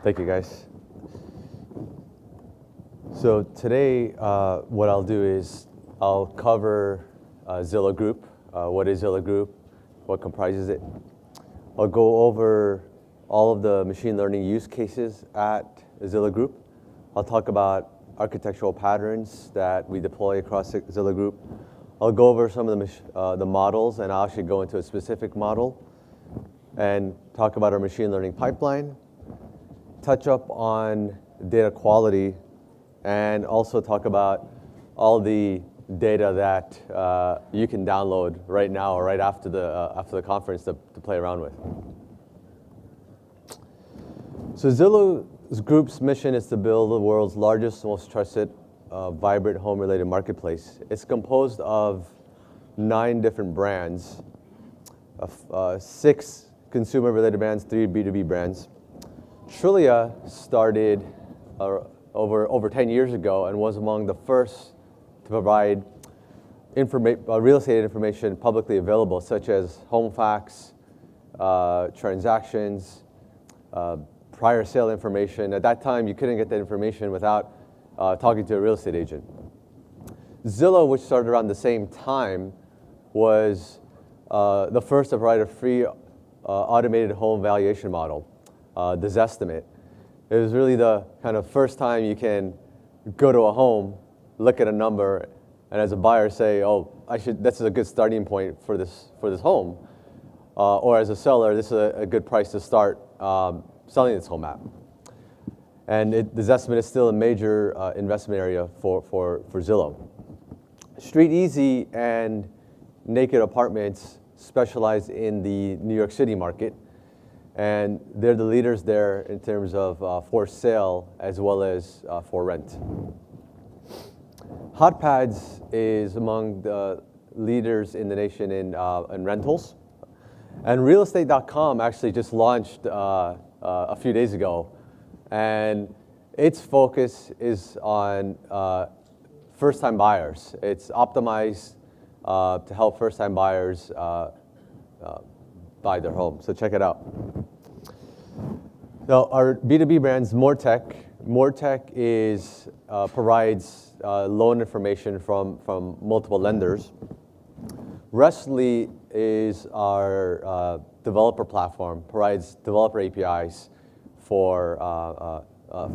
Thank you, guys. So today, what I'll do is I'll cover Zillow Group. What is Zillow Group? What comprises it? I'll go over all of the machine learning use cases at Zillow Group. I'll talk about architectural patterns that we deploy across Zillow Group. I'll go over some of the models, and I'll actually go into a specific model and talk about our machine learning pipeline, touch up on data quality, and also talk about all the data that you can download right now or right after the conference to play around with. So Zillow Group's mission is to build the world's largest, most trusted, vibrant home-related marketplace. It's composed of 9 different brands, 6 consumer-related brands, 3 B2B brands. Trilia started over 10 years ago and was among the first to provide real estate information publicly available, such as home facts, transactions, prior sale information. At that time, you couldn't get that information without talking to a real estate agent. Zillow, which started around the same time, was the first to provide a free automated home valuation model, the Zestimate. It was really the kind of first time you can go to a home, look at a number, and as a buyer say, oh, this is a good starting point for this home. Or as a seller, this is a good price to start selling this home at. And the Zestimate is still a major investment area for Zillow. Street Easy and Naked Apartments specialize in the New York City market, and they're the leaders there in terms of for sale as well as for rent. HotPads is among the leaders in the nation in rentals, and realestate.com actually just launched a few days ago, and its focus is on first-time buyers. It's optimized to help first-time buyers buy their home, so check it out. Now, our B2B brands, MoreTech. MoreTech provides loan information from multiple lenders. Restly is our developer platform, provides developer APIs for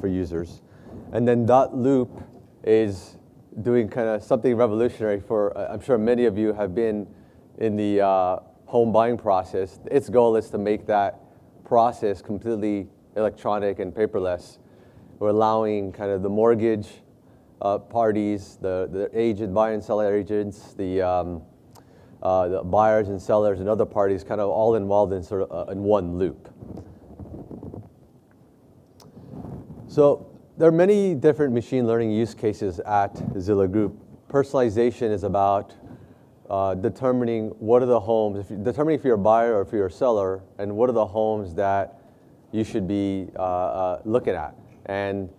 users. And then .loop is doing kind of something revolutionary for, I'm sure many of you have been in the home buying process. Its goal is to make that process completely electronic and paperless. We're allowing kind of the mortgage parties, the agent, buyer and seller agents, the buyers and sellers and other parties kind of all involved in sort of in one loop. So there are many different machine learning use cases at Zillow Group. Personalization is about determining what are the homes, determining if you're a buyer or if you're a seller, and what are the homes that you should be looking at. And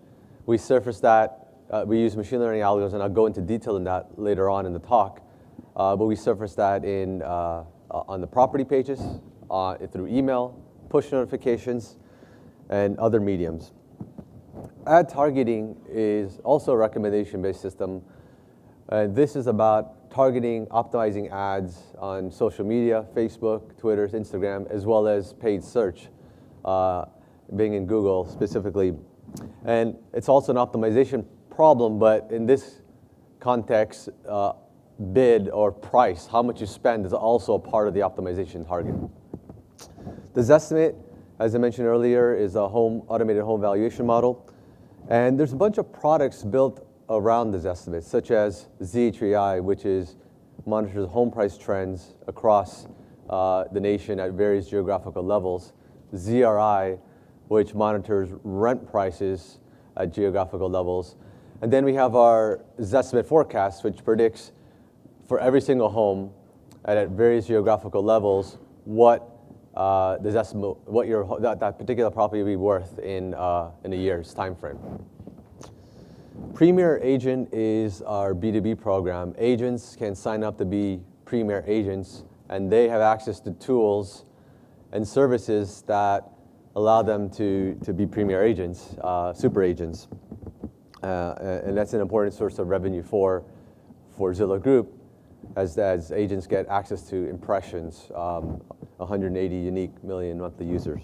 we surface that, we use machine learning algorithms, and I'll go into detail in that later on in the talk, but we surface that on the property pages, through email, push notifications, and other mediums. Ad targeting is also a recommendation-based system. This is about targeting, optimizing ads on social media, Facebook, Twitter, Instagram, as well as paid search, Bing and Google specifically. And it's also an optimization problem, but in this context, bid or price, how much you spend, is also a part of the optimization target. The Zestimate, as I mentioned earlier, is a automated home valuation model. And there's a bunch of products built around the Zestimate, such as Z3i, which monitors home price trends across the nation at various geographical levels. ZRI, which monitors rent prices at geographical levels. And then we have our Zestimate forecast, which predicts for every single home at various geographical levels what that particular property will be worth in a year's time frame. Premier Agent is our B2B program. Agents can sign up to be Premier Agents, and they have access to tools and services that allow them to be premier agents, super agents. And that's an important source of revenue for Zillow Group, as agents get access to impressions, 180 unique million monthly users.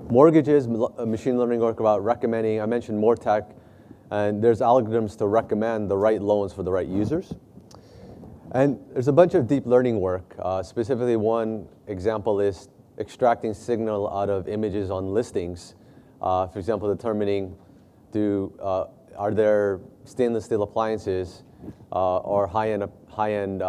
Mortgages, machine learning work about recommending. I mentioned more tech, and there's algorithms to recommend the right loans for the right users. And there's a bunch of deep learning work. Specifically, one example is extracting signal out of images on listings. For example, determining are there stainless steel appliances or high-end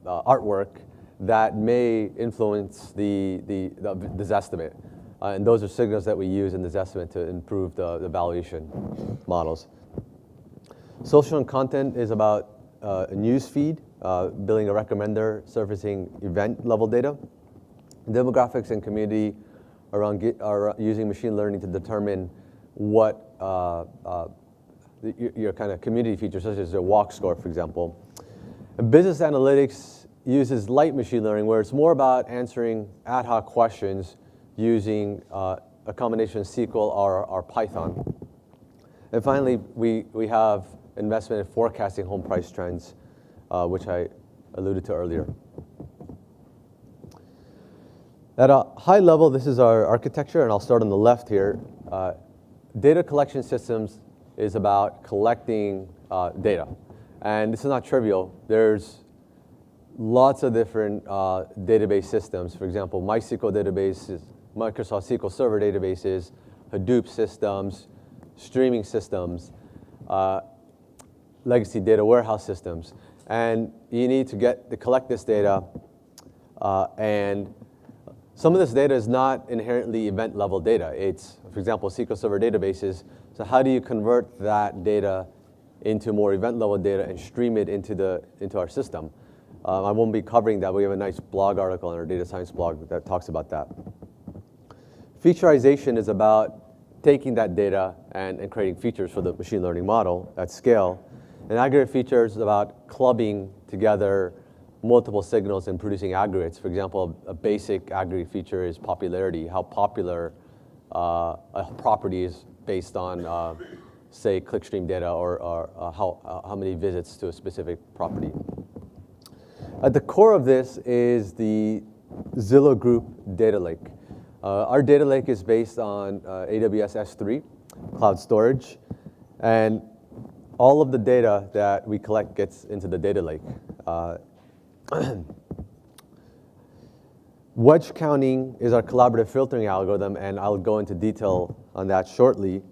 artwork that may influence this estimate. And those are signals that we use in this estimate to improve the valuation models. Social and content is about a news feed, building a recommender, surfacing event-level data. Demographics and community are using machine learning to determine what your kind of community features, such as a walk score, for example. And business analytics uses light machine learning, where it's more about answering ad hoc questions using a combination of SQL or Python. And finally, we have investment in forecasting home price trends, which I alluded to earlier. At a high level, this is our architecture, and I'll start on the left here. Data collection systems is about collecting data. And this is not trivial. There's lots of different database systems. For example, MySQL databases, Microsoft SQL Server databases, Hadoop systems, streaming systems, legacy data warehouse systems. And you need to collect this data. And some of this data is not inherently event-level data. It's, for example, SQL Server databases. So how do you convert that data into more event-level data and stream it into our system? I won't be covering that. We have a nice blog article on our data science blog that talks about that. Featureization is about taking that data and creating features for the machine learning model at scale. And aggregate features is about clubbing together multiple signals and producing aggregates. For example, a basic aggregate feature is popularity, how popular a property is based on, say, clickstream data or how many visits to a specific property. At the core of this is the Zillow Group data lake. Our data lake is based on AWS S3 cloud storage, and all of the data that we collect gets into the data lake. Wedge counting is our collaborative filtering algorithm, and I'll go into detail on that shortly.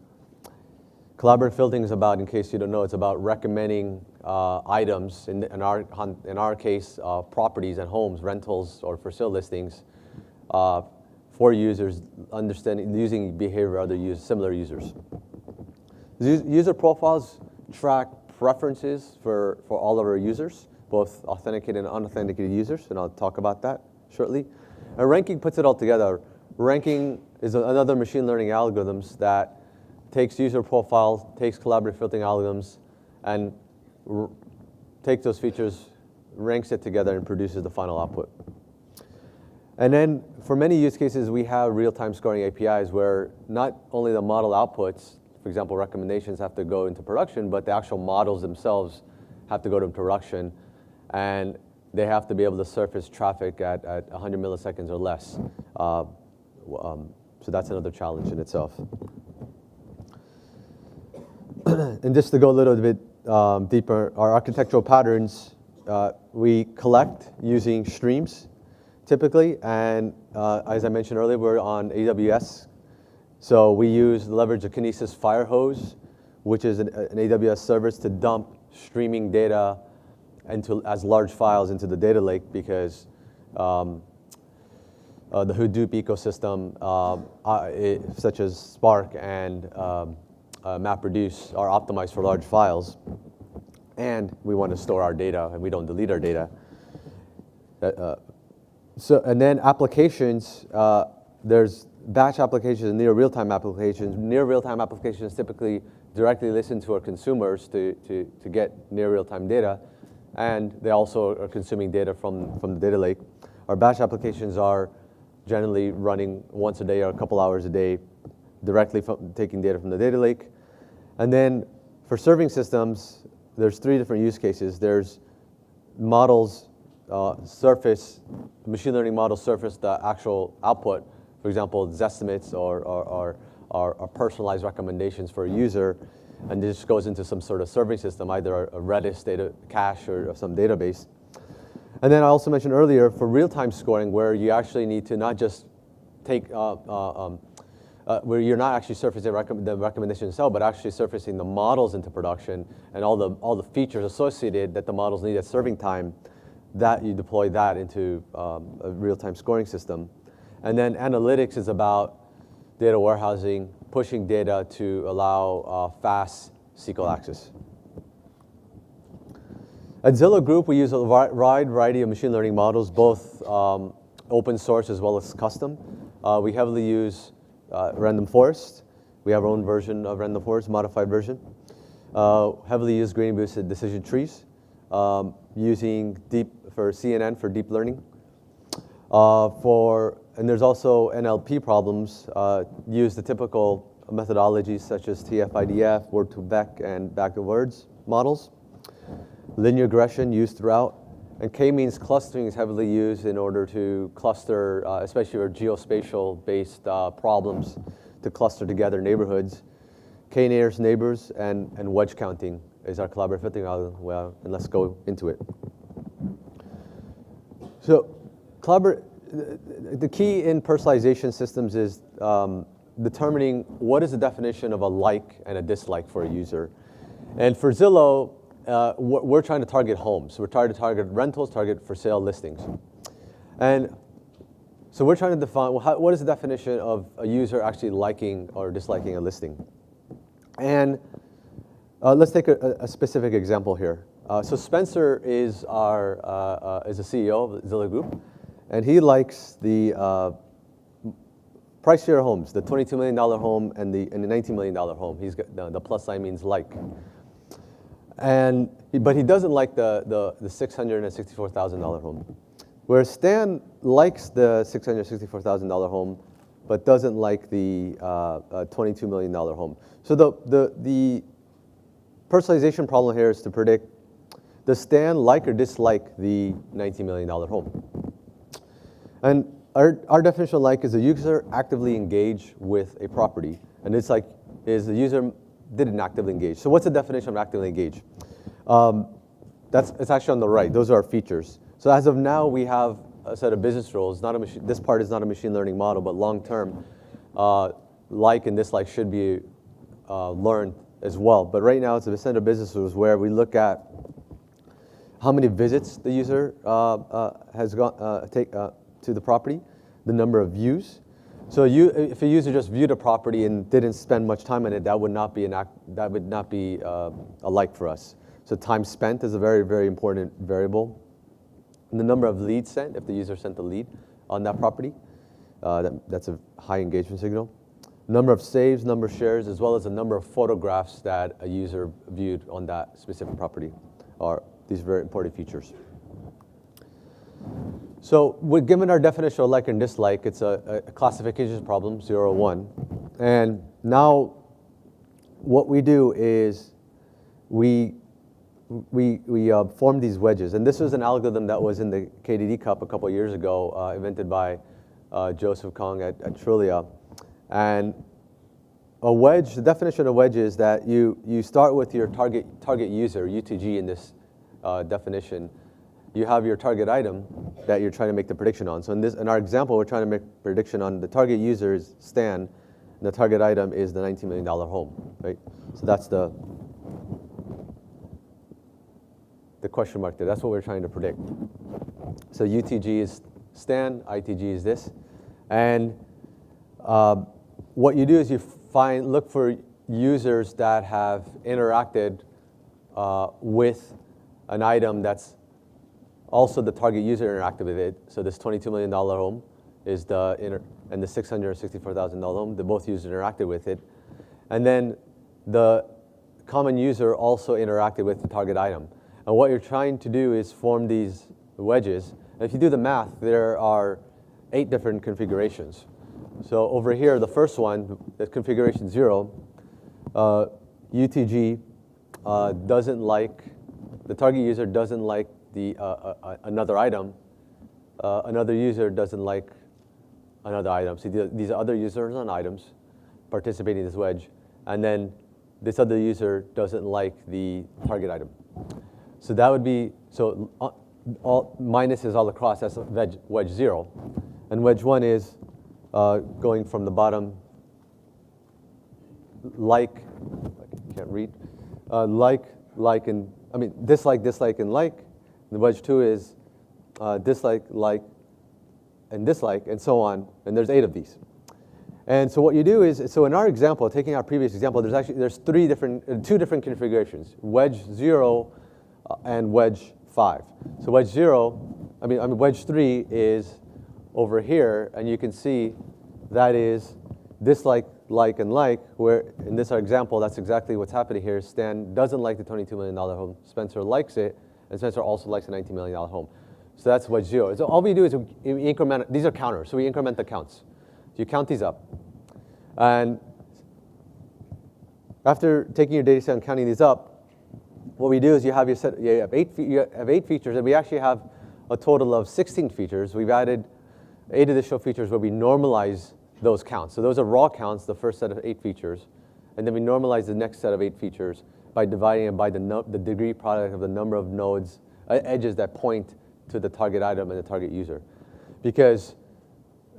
Collaborative filtering is about, in case you don't know, it's about recommending items, in our case, properties and homes, rentals, or for sale listings, for users, using behavior of other similar users. User profiles track preferences for all of our users, both authenticated and unauthenticated users, and I'll talk about that shortly. And ranking puts it all together. Ranking is another machine learning algorithms that takes user profiles, takes collaborative filtering algorithms, and takes those features, ranks it together, and produces the final output. And then for many use cases, we have real-time scoring APIs where not only the model outputs, for example, recommendations have to go into production, but the actual models themselves have to go to production, and they have to be able to surface traffic at 100 milliseconds or less. So that's another challenge in itself. And just to go a little bit deeper, our architectural patterns, we collect using streams, typically, and as I mentioned earlier, we're on AWS. So we leverage a Kinesis Firehose, which is an AWS service to dump streaming data as large files into the data lake, because the Hadoop ecosystem, such as Spark and MapReduce, are optimized for large files. And we want to store our data, and we don't delete our data. And then applications, there's batch applications and near real-time applications. Near real-time applications typically directly listen to our consumers to get near real-time data, and they also are consuming data from the data lake. Our batch applications are generally running once a day or a couple hours a day, directly from taking data from the data lake. And then for serving systems, there's 3 different use cases. There's models surface, machine learning models surface the actual output, for example, Zestimates or personalized recommendations for a user, and this goes into some sort of serving system, either a Redis data cache or some database. And then I also mentioned earlier for real-time scoring, where you actually need to not just take, where you're not actually surfacing the recommendation itself, but actually surfacing the models into production and all the features associated that the models need at serving time, that you deploy that into a real-time scoring system. And then analytics is about data warehousing, pushing data to allow fast SQL access. At Zillow Group, we use a wide variety of machine learning models, both open source as well as custom. We heavily use random forest. We have our own version of random forest, modified version. Heavily use gradient boosted decision trees, using for CNN for deep learning. And there's also NLP problems, use the typical methodologies such as TF-IDF, word-to-vec, and back-to-words models. Linear regression used throughout. And k-means clustering is heavily used in order to cluster, especially for geospatial-based problems, to cluster together neighborhoods. K-nearest neighbors and wedge counting is our collaborative filtering algorithm. Well, and let's go into it. So, the key in personalization systems is determining what is the definition of a like and a dislike for a user. And for Zillow, we're trying to target homes. We're trying to target rentals, target for sale listings. And so we're trying to define, well, what is the definition of a user actually liking or disliking a listing? And let's take a specific example here. So Spencer is is the CEO of Zillow Group, and he likes the pricier homes, the $22 million home and the $19 million home. He's got the plus sign means like. But he doesn't like the $664,000 home. Whereas Stan likes the $664,000 home, but doesn't like the $22 million home. So the personalization problem here is to predict, does Stan like or dislike the $19 million home? And our definition of like is a user actively engage with a property. And it's like, is the user didn't actively engage. So what's the definition of actively engage? It's actually on the right. Those are our features. So as of now, we have a set of business rules. This part is not a machine learning model, but long term, like and dislike should be learned as well. But right now, it's a set of business rules where we look at how many visits the user has gone to the property, the number of views. So if a user just viewed a property and didn't spend much time on it, that would not be a like for us. So time spent is a very, very important variable. And the number of leads sent, if the user sent a lead on that property, that's a high engagement signal. Number of saves, number of shares, as well as the number of photographs that a user viewed on that specific property are these very important features. So given our definition of like and dislike, it's a classification problem, 0, 1. And now what we do is we form these wedges. And this was an algorithm that was in the KDD Cup a couple of years ago, invented by Joseph Kong at Trulia. And a wedge, the definition of wedge is that you start with your target user, UTG in this definition. You have your target item that you're trying to make the prediction on. So in our example, we're trying to make a prediction on the target user is Stan, and the target item is the $19 million home, right? So that's the question mark there. That's what we're trying to predict. So UTG is Stan, ITG is this. And what you do is you look for users that have interacted with an item that's also the target user interacted with it. So this $22 million home is and the $664,000 home, they both users interacted with it. And then the common user also interacted with the target item. And what you're trying to do is form these wedges. And if you do the math, there are 8 different configurations. So over here, the first one, the configuration 0, UTG doesn't like, the target user doesn't like another item. Another user doesn't like another item. So these are other users on items participating in this wedge. And then this other user doesn't like the target item. So that would be, so all minuses all across, that's wedge 0. And wedge 1 is going from the bottom, like, I can't read, like, and, I mean, dislike, and like. And wedge 2 is dislike, like, and dislike, and so on. And there's 8 of these. And so what you do is, so in our example, taking our previous example, there's two different configurations, wedge 0 and wedge 5. So wedge 0, I mean wedge 3 is over here, and you can see that is dislike, like, and like, where in this example, that's exactly what's happening here. Stan doesn't like the $22 million home. Spencer likes it, and Spencer also likes the $19 million home. So that's wedge 0. So all we do is we increment, these are counters, so we increment the counts. You count these up. And after taking your data set and counting these up, what we do is you have 8 features, and we actually have a total of 16 features. We've added 8 additional features where we normalize those counts. So those are raw counts, the first set of 8 features, and then we normalize the next set of 8 features by dividing it by the degree product of the number of nodes, edges that point to the target item and the target user.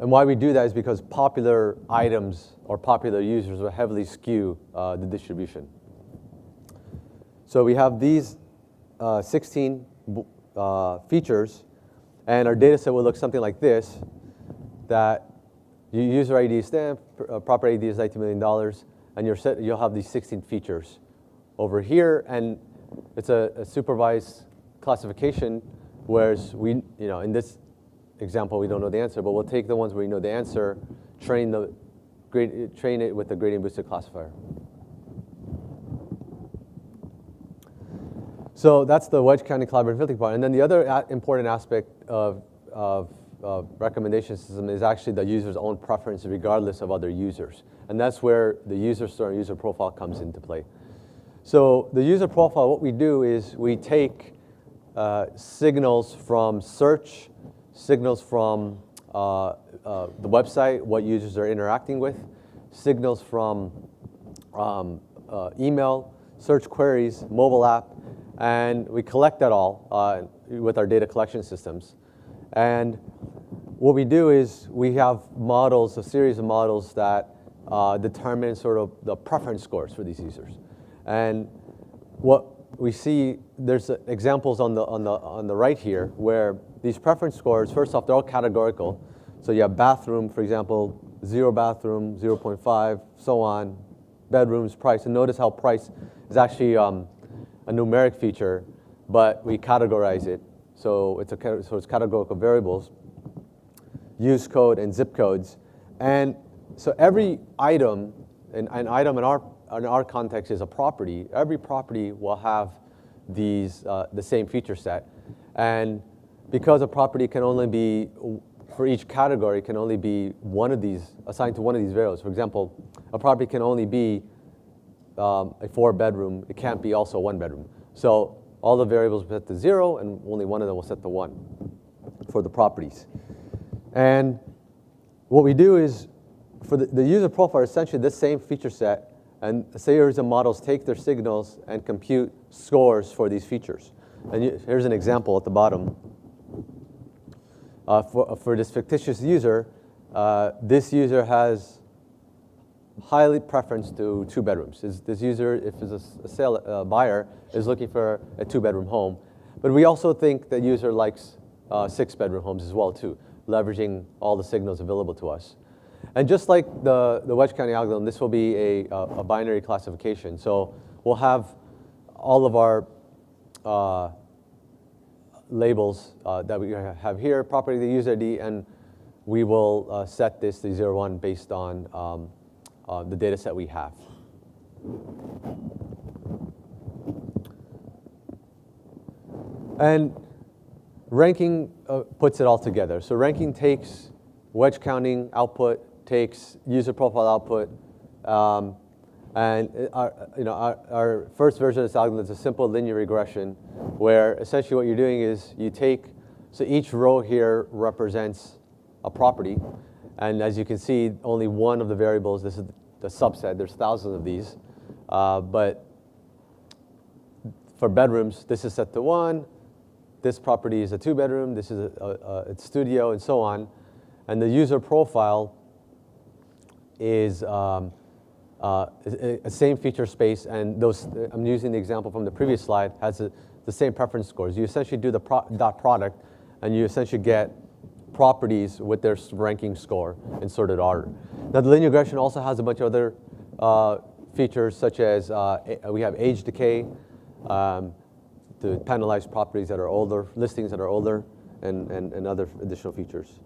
And why we do that is because popular items or popular users will heavily skew the distribution. So we have these 16 features, and our data set will look something like this, that your user ID is Stan, property ID is $19 million, and you'll have these 16 features over here, and it's a supervised classification, whereas we, in this example, we don't know the answer, but we'll take the ones where we know the answer, train it with the gradient boosted classifier. So that's the wedge counting collaborative filtering part. And then the other important aspect of recommendation system is actually the user's own preference regardless of other users. And that's where the user store and user profile comes into play. So the user profile, what we do is we take signals from search, signals from the website, what users are interacting with, signals from email, search queries, mobile app, and we collect that all with our data collection systems. And what we do is we have models, a series of models that determine sort of the preference scores for these users. And what we see, there's examples on the right here where these preference scores, first off, they're all categorical. So you have bathroom, for example, 0 bathroom, 0.5, so on, bedrooms, price. And notice how price is actually a numeric feature, but we categorize it. So it's categorical variables, use code and zip codes. And so every item, an item in our context is a property. Every property will have these the same feature set. And because a property can only be, for each category, can only be one of these, assigned to one of these variables. For example, a property can only be a 4-bedroom. It can't be also a 1-bedroom. So all the variables will set to 0, and only one of them will set to 1 for the properties. And what we do is, for the user profile, essentially this same feature set, and series of models take their signals and compute scores for these features. And here's an example at the bottom. For this fictitious user, this user has highly preference to 2 bedrooms. This user, if it's a buyer, is looking for a 2-bedroom home. But we also think that user likes 6-bedroom homes as well too, leveraging all the signals available to us. And just like the wedge counting algorithm, this will be a binary classification. So we'll have all of our labels that we have here, property, the user ID, and we will set this to 0, 1 based on the data set we have. And ranking puts it all together. So ranking takes wedge counting output, takes user profile output, and our first version of this algorithm is a simple linear regression, where essentially what you're doing is you take, so each row here represents a property, and as you can see, only one of the variables, this is the subset, there's thousands of these, but for bedrooms, this is set to 1, this property is a 2-bedroom, this is a studio, and so on, and the user profile is a same feature space, and those, I'm using the example from the previous slide, has the same preference scores. You essentially do the dot product, and you essentially get properties with their ranking score in sorted order. Now, the linear regression also has a bunch of other features, such as we have age decay to penalize properties that are older, listings that are older, and other additional features.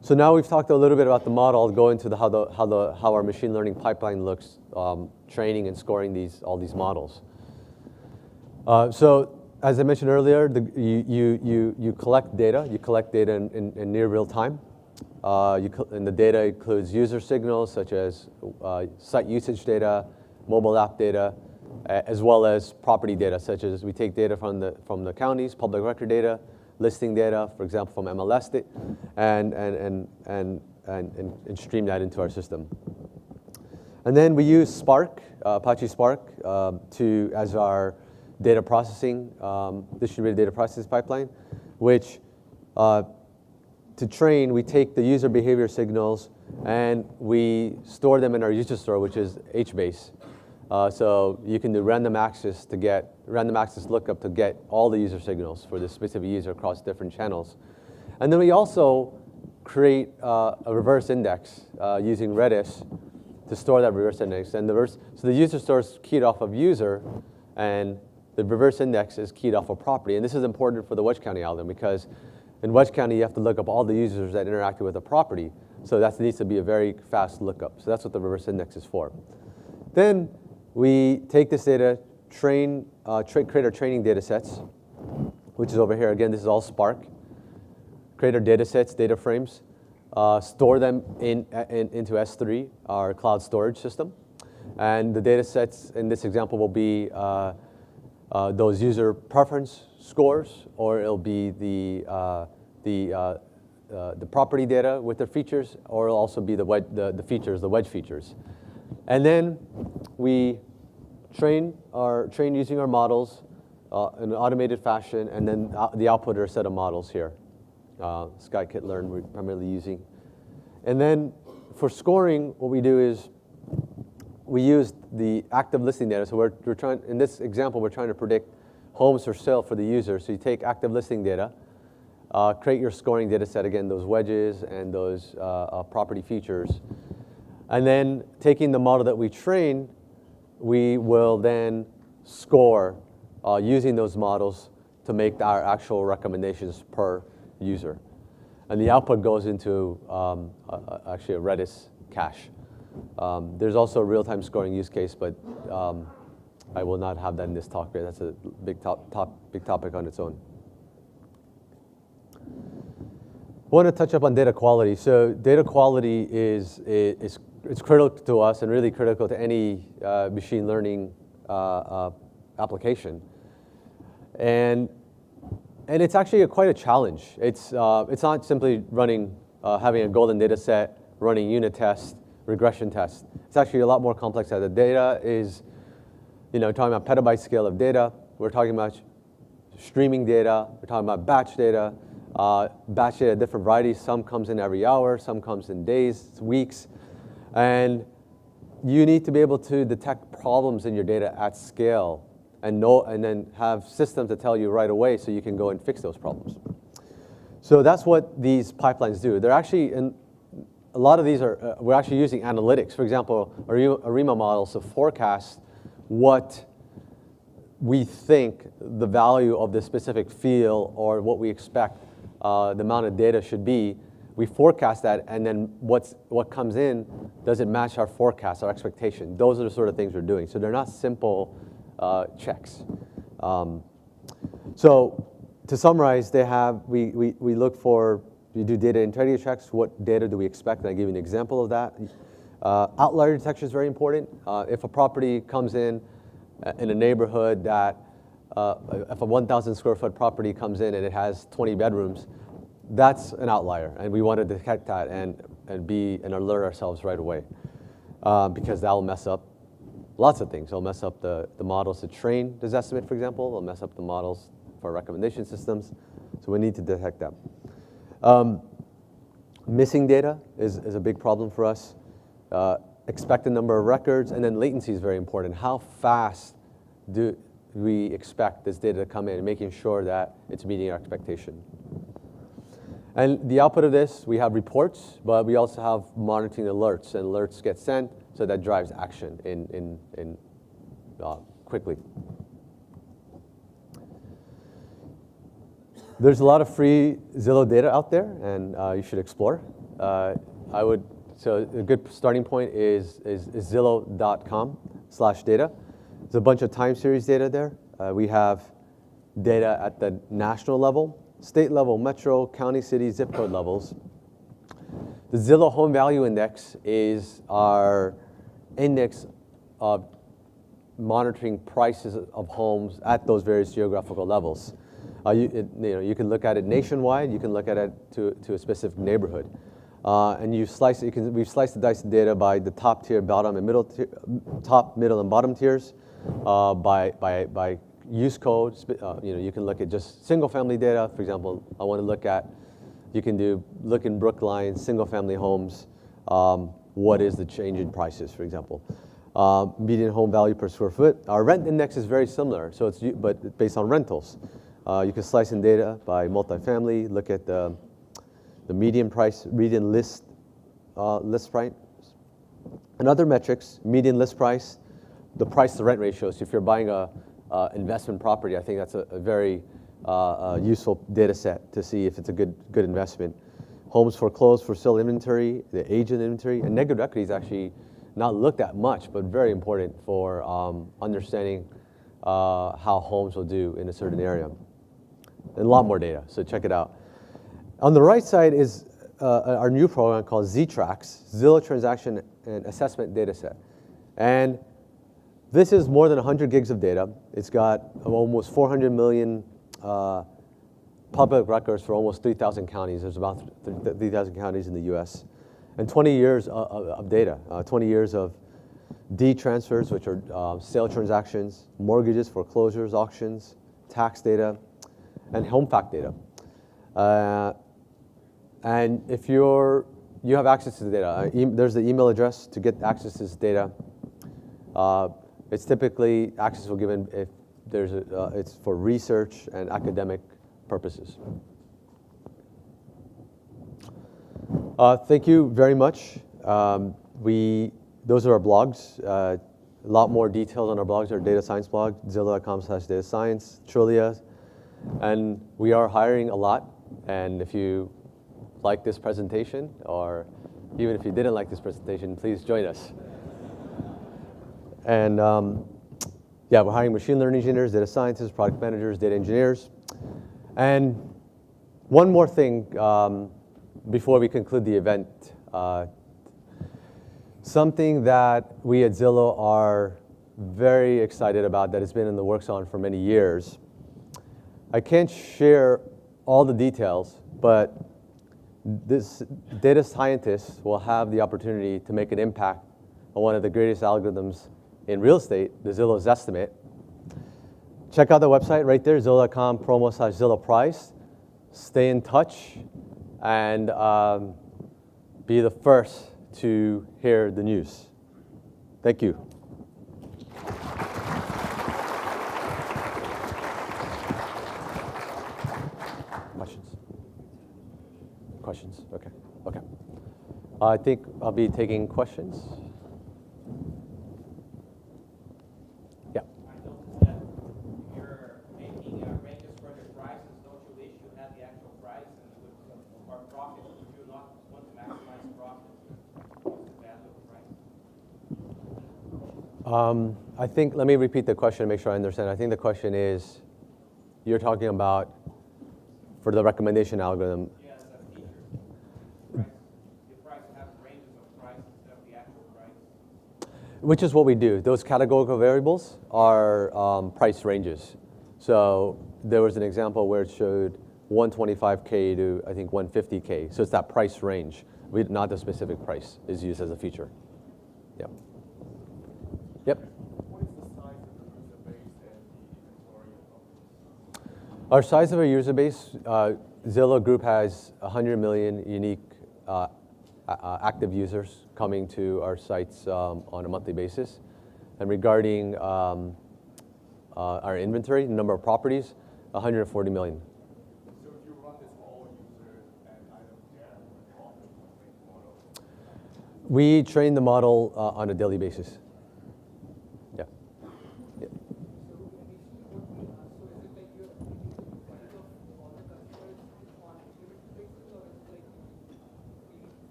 So now we've talked a little bit about the model. I'll go into how our machine learning pipeline looks, training and scoring all these models. So as I mentioned earlier, you collect data. You collect data in near real time. And the data includes user signals such as site usage data, mobile app data, as well as property data, such as we take data from the counties, public record data, listing data, for example, from MLS, and stream that into our system. And then we use Spark, Apache Spark, as our data processing, distributed data processing pipeline, which to train, we take the user behavior signals and we store them in our user store, which is HBase. So you can do random access lookup to get all the user signals for this specific user across different channels. And then we also create a reverse index using Redis to store that reverse index. And so the user store is keyed off of user, and the reverse index is keyed off of property. And this is important for the wedge counting algorithm, because in wedge counting, you have to look up all the users that interacted with a property. So that needs to be a very fast lookup. So that's what the reverse index is for. Then we take this data, create our training data sets, which is over here. Again, this is all Spark. Create our data sets, data frames, store them into S3, our cloud storage system. And the data sets in this example will be those user preference scores, or it'll be the property data with their features, or it'll also be the wedge features. And then we train using our models in an automated fashion, and then the output are a set of models here. Scikit-learn we're primarily using. And then for scoring, what we do is we use the active listing data. So we're trying, in this example, we're trying to predict homes for sale for the user. So you take active listing data, create your scoring data set, again, those wedges and those property features. And then taking the model that we train, we will then score using those models to make our actual recommendations per user. And the output goes into actually a Redis cache. There's also a real-time scoring use case, but I will not have that in this talk. That's a big topic on its own. I want to touch up on data quality. So data quality is critical to us, and really critical to any machine learning application. And it's actually quite a challenge. It's not simply having a golden data set, running unit tests, regression tests. It's actually a lot more complex. The data is, talking about petabyte scale of data. We're talking about streaming data. We're talking about batch data. Batch data, different varieties. Some comes in every hour. Some comes in days, weeks. And you need to be able to detect problems in your data at scale and then have systems that tell you right away so you can go and fix those problems. So that's what these pipelines do. They're actually, a lot of these we're actually using analytics. For example, ARIMA models to forecast what we think the value of this specific field, or what we expect the amount of data should be. We forecast that, and then what comes in, does it match our forecast, our expectation? Those are the sort of things we're doing. So they're not simple checks. So To summarize, we look for, we do data integrity checks. What data do we expect? And I give you an example of that. Outlier detection is very important. If a property comes in a neighborhood that, if a 1,000 square foot property comes in and it has 20 bedrooms, that's an outlier, and we want to detect that and alert ourselves right away, because that'll mess up lots of things. It'll mess up the models to train this estimate, for example. It'll mess up the models for recommendation systems, so we need to detect that. Missing data is a big problem for us. Expected number of records, and then latency is very important. How fast do we expect this data to come in, and making sure that it's meeting our expectation. And the output of this, we have reports, but we also have monitoring alerts, and alerts get sent, so that drives action quickly. There's a lot of free Zillow data out there, and you should explore. So a good starting point is Zillow.com/data. There's a bunch of time series data there. We have data at the national level, state level, metro, county, city, zip code levels. The Zillow Home Value Index is our index of monitoring prices of homes at those various geographical levels. You can look at it nationwide. You can look at it to a specific neighborhood. And we've sliced the dice data by the top tier, bottom, and middle tier, top, middle, and bottom tiers. By use code, you can look at just single-family data. For example, I want to look at, look in Brookline, single-family homes. What is the change in prices, for example? Median home value per square foot. Our rent index is very similar, but based on rentals. You can slice in data by multifamily, look at the median price, median list price. And other metrics, median list price, the price to rent ratio. So if you're buying a investment property, I think that's a very useful data set to see if it's a good investment. Homes foreclosed for sale inventory, the age of the inventory, and negative equity is actually not looked at much, but very important for understanding how homes will do in a certain area. And a lot more data, so check it out. On the right side is our new program called Z-Tracks, Zillow Transaction and Assessment Dataset. And this is more than 100 gigs of data. It's got almost 400 million public records for almost 3,000 counties. There's about 3,000 counties in the US. And 20 years of data, 20 years of deed transfers, which are sale transactions, mortgages, foreclosures, auctions, tax data, and home fact data. And if you have access to the data, there's the email address to get access to this data. It's typically access will given if there's it's for research and academic purposes. Thank you very much. Those are our blogs. A lot more details on our blogs. Our data science blog, Zillow.com/data science, Trulia, and we are hiring a lot. And if you like this presentation, or even if you didn't like this presentation, please join us. And yeah, we're hiring machine learning engineers, data scientists, product managers, data engineers. And one more thing before we conclude the event. Something that we at Zillow are very excited about that has been in the works on for many years. I can't share all the details, but this data scientist will have the opportunity to make an impact on one of the greatest algorithms in real estate, the Zillow's estimate. Check out the website right there, Zillow.com promo/Zillow price. Stay in touch and be the first to hear the news. Thank you. Questions? Okay. Okay. I think I'll be taking questions. Yeah. I noticed that you're making ranges for the prices. Don't you wish you had the actual price and or profit? Would you not want to maximize profit? What's the value of price? I think, let me repeat the question to make sure I understand. I think the question is, you're talking about for the recommendation algorithm. Yeah, as a feature. Price, the price has ranges of price instead of the actual price. Which is what we do. Those categorical variables are price ranges. So there was an example where it showed 125K to, I think, 150K. So it's that price range, not the specific price is used as a feature. Yep. Yep. What is the size of the user base and the inventory of properties? Our size of our user base, Zillow Group has 100 million unique active users coming to our sites on a monthly basis. And regarding our inventory, the number of properties, 140 million. So if you run this for all users and I don't care what profit you make model. We train the model on a daily basis.